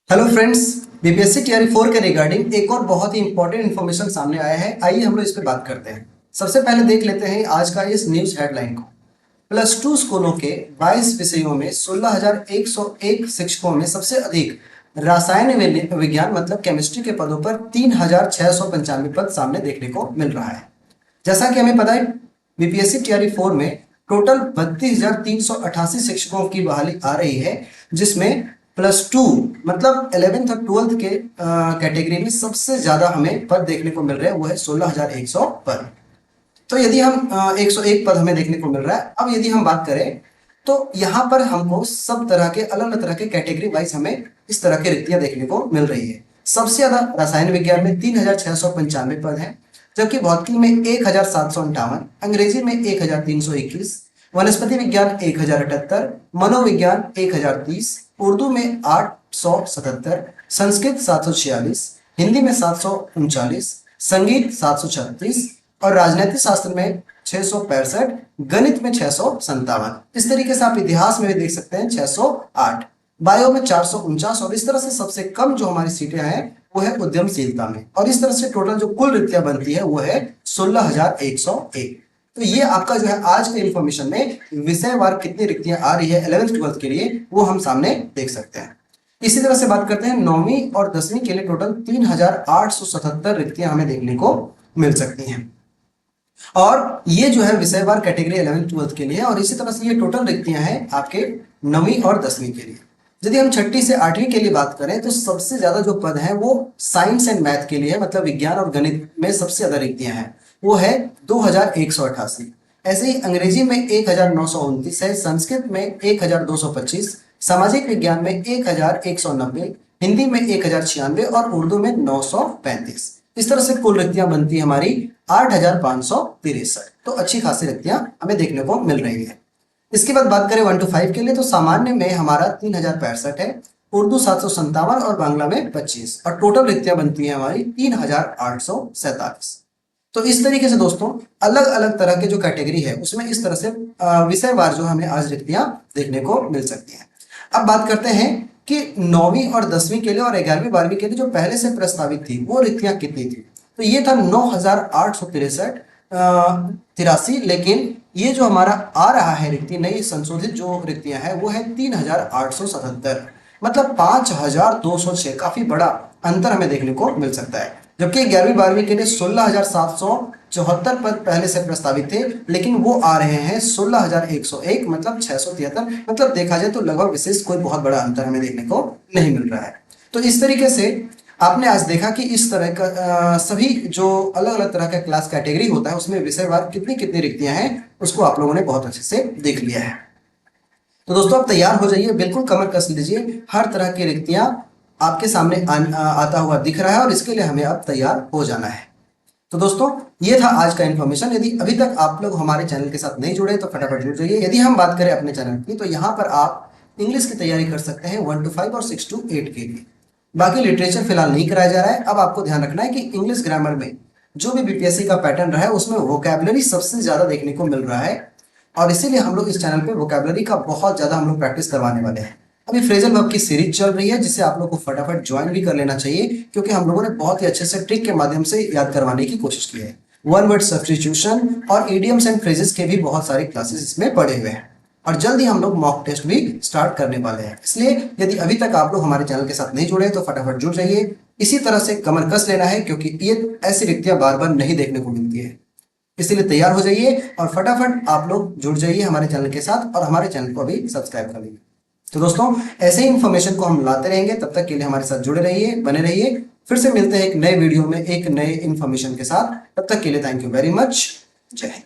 Hello friends, BPSC TRE 4 के regarding एक और बहुत ही इंपॉर्टेंट इन्फॉर्मेशन सामने आया है। आइए हम लोग इस पे बात करते हैं। सबसे पहले देख लेते हैं आज का इस न्यूज हेडलाइन को। प्लस टू स्कूलों के 22 विषयों में 16,101 शिक्षकों में सबसे अधिक रसायन विज्ञान मतलब केमिस्ट्री के पदों पर 3,695 पद सामने देखने को मिल रहा है। जैसा कि हमें पता है, बीपीएससी टीआरई 4 में टोटल 32,388 शिक्षकों की बहाली आ रही है, जिसमें प्लस टू मतलब 11th और 12th के कैटेगरी में सबसे ज्यादा हमें पद देखने को मिल रहे हैं, वो है 16,100 पद। तो यदि हम 101 पद हमें देखने को मिल रहा है। अब यदि हम बात करें तो यहाँ पर हमको सब तरह के अलग अलग तरह के कैटेगरी वाइज हमें इस तरह की रिक्तियां देखने को मिल रही है। सबसे ज्यादा रसायन विज्ञान में 3,695 पद है, जबकि भौतिकी में 1,758, अंग्रेजी में 1,321, वनस्पति विज्ञान 1,078, मनोविज्ञान 1,030, उर्दू में 877, संस्कृत 746, हिंदी में 739, संगीत 736 और राजनीति शास्त्र में 665, गणित में 657। इस तरीके से आप इतिहास में भी देख सकते हैं 608, बायो में 449 और इस तरह से सबसे कम जो हमारी सीटें हैं वो है उद्यमशीलता में। और इस तरह से टोटल जो कुल रिक्तियां बनती है वो है 16,101। तो ये आपका जो है आज के इंफॉर्मेशन में विषयवार कितनी रिक्तियां आ रही है 11th 12th के लिए वो हम सामने देख सकते हैं। इसी तरह से बात करते हैं 9वीं और 10वीं के लिए टोटल 3,877 रिक्तियां हमें देखने को मिल सकती हैं। और ये जो है विषयवार कैटेगरी 11th 12th के लिए, और इसी तरह से ये टोटल रिक्तियां हैं आपके 9वीं और 10वीं के लिए। यदि हम 6ठी से 8वीं के लिए बात करें तो सबसे ज्यादा जो पद है वो साइंस एंड मैथ के लिए है, मतलब विज्ञान और गणित में सबसे ज्यादा रिक्तियां हैं, वो है 2,188। ऐसे ही अंग्रेजी में 1,929 है, संस्कृत में 1,225, सामाजिक विज्ञान में 1,190, हिंदी में 1,096 और उर्दू में 935। इस तरह से कुल रिक्तियां बनती है हमारी 8,563। तो अच्छी खासी रिक्तियां हमें देखने को मिल रही है। इसके बाद बात करें 1 to 5 के लिए तो सामान्य में हमारा 3,065 है, उर्दू 757 और बांग्ला में 25 और टोटल रिक्तियां बनती है हमारी 3,847। तो इस तरीके से दोस्तों अलग अलग तरह के जो कैटेगरी है उसमें इस तरह से विषयवार जो हमें आज रिक्तियां देखने को मिल सकती हैं। अब बात करते हैं कि 9वीं और 10वीं के लिए और 11वीं 12वीं के लिए जो पहले से प्रस्तावित थी वो रिक्तियां कितनी थी। तो ये था 9,863, लेकिन ये जो हमारा आ रहा है रिक्ति नई संशोधित जो रिक्तियां है वो है 3,877, मतलब 5,206। काफी बड़ा अंतर हमें देखने को मिल सकता है। जबकि 11वीं 12वीं के लिए 16,774 पद पहले से प्रस्तावित थे, लेकिन वो आ रहे हैं 16,101, मतलब 673। मतलब देखा जाए तो लगभग विशेष कोई बहुत बड़ा अंतर हमें देखने को नहीं मिल रहा है। तो इस तरीके से आपने आज देखा कि इस तरह का सभी जो अलग अलग तरह का क्लास कैटेगरी होता है उसमें विषयवार कितनी कितनी रिक्तियां हैं उसको आप लोगों ने बहुत अच्छे से देख लिया है। तो दोस्तों आप तैयार हो जाइए, बिल्कुल कमर कस लीजिए। हर तरह की रिक्तियां आपके सामने आता हुआ दिख रहा है और इसके लिए हमें अब तैयार हो जाना है। तो दोस्तों ये था आज का इन्फॉर्मेशन। यदि अभी तक आप लोग हमारे चैनल के साथ नहीं जुड़े तो फटाफट जुड़ जाइए। यदि हम बात करें अपने चैनल की तो यहाँ पर आप इंग्लिश की तैयारी कर सकते हैं 1 to 5 और 6 to 8 के लिए। बाकी लिटरेचर फिलहाल नहीं कराया जा रहा है। अब आपको ध्यान रखना है कि इंग्लिश ग्रामर में जो भी बीपीएससी का पैटर्न रहा है उसमें वोकैबुलरी सबसे ज्यादा देखने को मिल रहा है, और इसीलिए हम लोग इस चैनल पे वोकैबुलरी का बहुत ज्यादा हम लोग प्रैक्टिस करवाने वाले हैं। अभी फ्रेजल वर्ब की सीरीज चल रही है जिसे आप लोग को फटाफट ज्वाइन भी कर लेना चाहिए, क्योंकि हम लोगों ने बहुत ही अच्छे से ट्रिक के माध्यम से याद करवाने की कोशिश की है। वन वर्ड सब्स्टिट्यूशन और इडियम्स एंड फ्रेजेस के भी बहुत सारे क्लासेस इसमें पड़े हुए हैं, और जल्दी हम लोग मॉक टेस्ट भी स्टार्ट करने वाले हैं। इसलिए यदि अभी तक आप लोग हमारे चैनल के साथ नहीं जुड़े तो फटाफट जुड़ जाइए। इसी तरह से कमर कस लेना है, क्योंकि ये ऐसी रिक्तियां बार बार नहीं देखने को मिलती है। इसीलिए तैयार हो जाइए और फटाफट आप लोग जुड़ जाइए हमारे चैनल के साथ, और हमारे चैनल को अभी सब्सक्राइब कर लीजिए। तो दोस्तों ऐसे ही इन्फॉर्मेशन को हम लाते रहेंगे, तब तक के लिए हमारे साथ जुड़े रहिए, बने रहिए। फिर से मिलते हैं एक नए वीडियो में एक नए इन्फॉर्मेशन के साथ। तब तक के लिए थैंक यू वेरी मच। जय हिंद।